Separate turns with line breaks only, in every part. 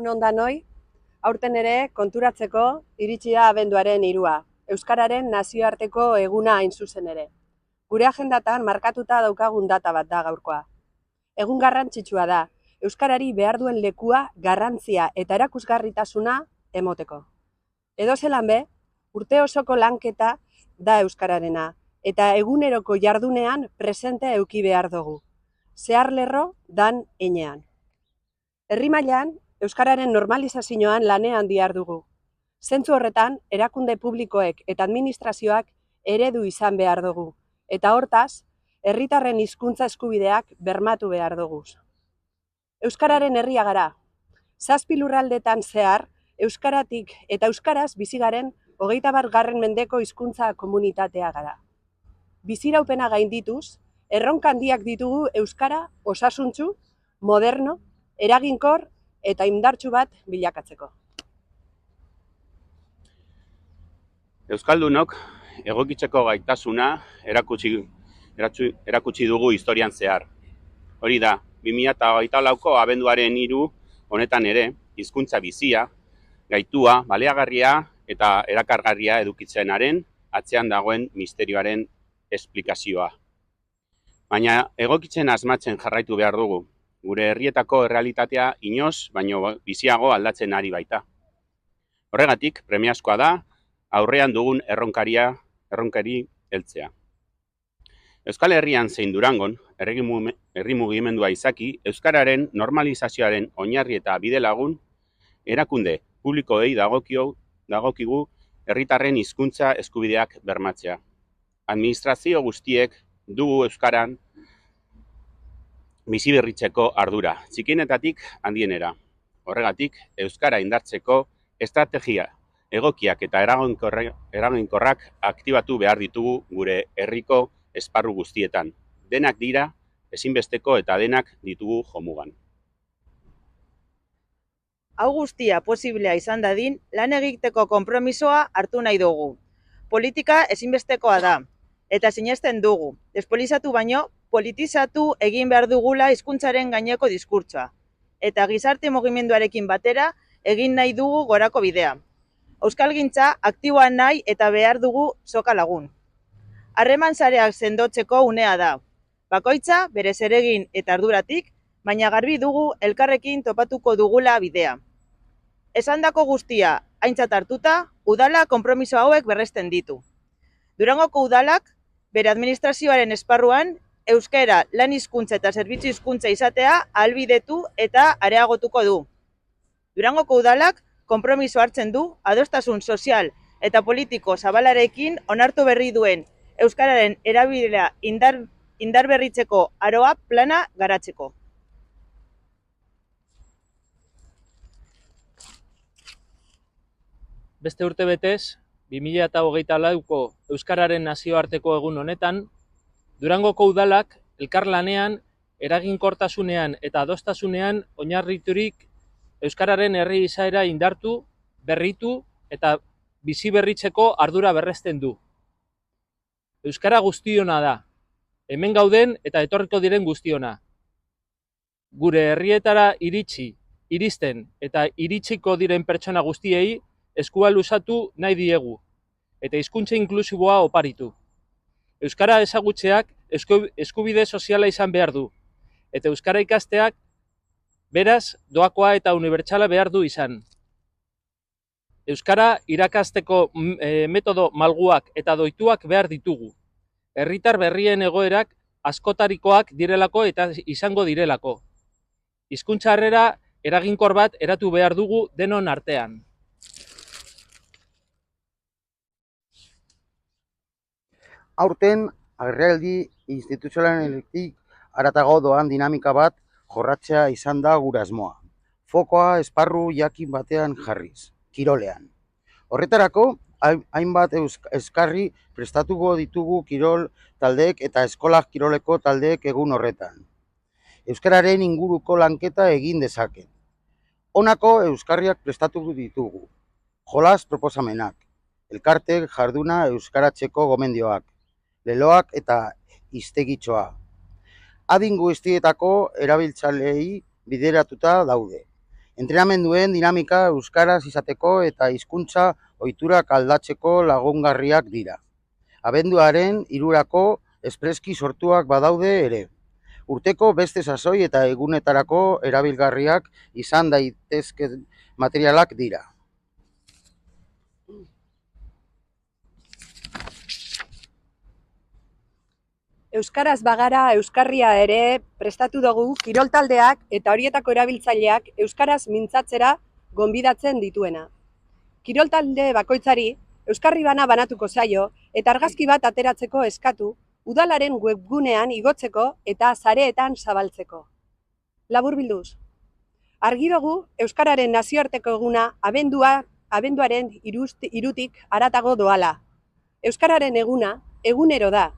Egun on danoi, aurten ere konturatzeko iritsi da abenduaren 3, Euskararen nazioarteko eguna hain zuzen ere. Gure agendatan markatuta daukagun data bat da gaurkoa. Egun garrantzitsua da, Euskarari behar duen lekua, garrantzia eta erakusgarritasuna emoteko. Edozelan be, urte osoko lanketa da Euskararena, eta eguneroko jardunean presente eduki behar dugu. Zehar lerro dan heinean. Herri mailan, Euskararen normalizazioan lanean dihar dugu. Zentzu horretan, erakunde publikoek eta administrazioak eredu izan behar dugu, eta hortaz, herritarren hizkuntza eskubideak bermatu behar dugu. Euskararen herria gara. 7 lurraldetan zehar, euskaratik eta euskaraz bizi garen 21. mendeko hizkuntza komunitatea gara. Biziraupena gaindituz, erronka handiak ditugu euskara osasuntsu, moderno, eraginkor eta indartsu bat bilakatzeko.
Euskaldunok egokitzeko gaitasuna erakutsi dugu historian zehar. Hori da, 2024ko abenduaren 3 honetan ere, hizkuntza bizia, gaitua, baliagarria eta erakargarria edukitzenaren atzean dagoen misterioaren esplikazioa. Baina egokitzen asmatzen jarraitu behar dugu. Gure herrietako errealitatea inoz, baino biziago aldatzen ari baita. Horregatik, premiazkoa da, aurrean dugun erronkari heltzea. Euskal Herrian zein Durangon, herri mugimendua izaki, euskararen normalizazioaren oinarri eta bide lagun, erakunde publikoei dagokigu herritarren hizkuntza eskubideak bermatzea. Administrazio guztiek dugu euskaran biziberritzeko ardura, txikienetatik handienera. Horregatik, euskara indartzeko estrategia egokiak eta eraginkorrak aktibatu behar ditugu gure herriko esparru guztietan. Denak dira, ezinbesteko eta denak ditugu jomugan.
Hau guztia posiblea izan dadin, lan egiteko konpromisoa hartu nahi dugu. Politika ezinbestekoa da, eta sinesten dugu, despolizatu baino, politizatu egin behar dugula hizkuntzaren gaineko diskurtsoa, eta gizarte mugimenduarekin batera egin nahi dugu gorako bidea. Euskalgintza aktiboa nahi eta behar dugu soka lagun. Harreman sareak sendotzeko unea da. Bakoitza bere zeregin eta arduratik, baina garbi dugu elkarrekin topatuko dugula bidea. Esandako guztia aintzat hartuta, udala konpromiso hauek berresten ditu. Durangoko udalak bere administrazioaren esparruan euskara lan hizkuntza eta zerbitzu hizkuntza izatea ahalbidetu eta areagotuko du. Durangoko udalak konpromiso hartzen du adostasun sozial eta politiko zabalarekin onartu berri duen euskararen erabilera indarberritzeko aroa plana garatzeko.
Beste urtebetez, 2024ko Euskararen nazioarteko egun honetan, Durangoko udalak elkarlanean, eraginkortasunean eta adostasunean oinarriturik Euskararen herri izaera indartu, berritu eta biziberritzeko ardura berresten du. Euskara guztiona da, hemen gauden eta etorriko diren guztiona. Gure herrietara iristen eta iritsiko diren pertsona guztiei eskua luzatu nahi diegu, eta hizkuntza inklusiboa oparitu. Euskara ezagutzeak eskubide soziala izan behar du, eta euskara ikasteak beraz doakoa eta unibertsala behar du izan. Euskara irakasteko metodo malguak eta doituak behar ditugu. Herritar berrien egoerak askotarikoak direlako eta izango direlako. Hizkuntza harrera eraginkor bat eratu behar dugu denon artean.
Aurten, agerraldi instituzionaletik haratago doan dinamika bat jorratzea izan da gure asmoa. Fokoa esparru jakin batean jarriz, kirolean. Horretarako, hainbat euskarri prestatuko ditugu kirol taldeek eta eskolak kiroleko taldeek egun horretan. Euskararen inguruko lanketa egin dezaken. Honako euskarriak prestatuko ditugu. Jolas proposamenak, elkartek jarduna euskaratzeko gomendioak, leloak eta iztegitxoa. Adin guztietako erabiltzaileei bideratuta daude. Entrenamenduen dinamika euskaraz izateko eta hizkuntza ohiturak aldatzeko lagungarriak dira. Abenduaren 3rako espreski sortuak badaude ere. Urteko beste sasoi eta egunetarako erabilgarriak izan daitezken materialak dira.
Euskaraz bagara euskarria ere prestatu dugu kirol taldeak eta horietako erabiltzaileak euskaraz mintzatzera gonbidatzen dituena. Kirol talde bakoitzari euskarri bana banatuko zaio eta argazki bat ateratzeko eskatu udalaren webgunean igotzeko eta sareetan zabaltzeko. Laburbilduz, argi dugu euskararen nazioarteko eguna abenduaren 3tik haratago doala. Euskararen eguna egunero da.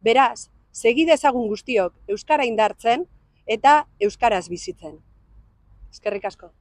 Beraz, segi dezagun guztiok euskara indartzen eta euskaraz bizitzen. Eskerrik asko.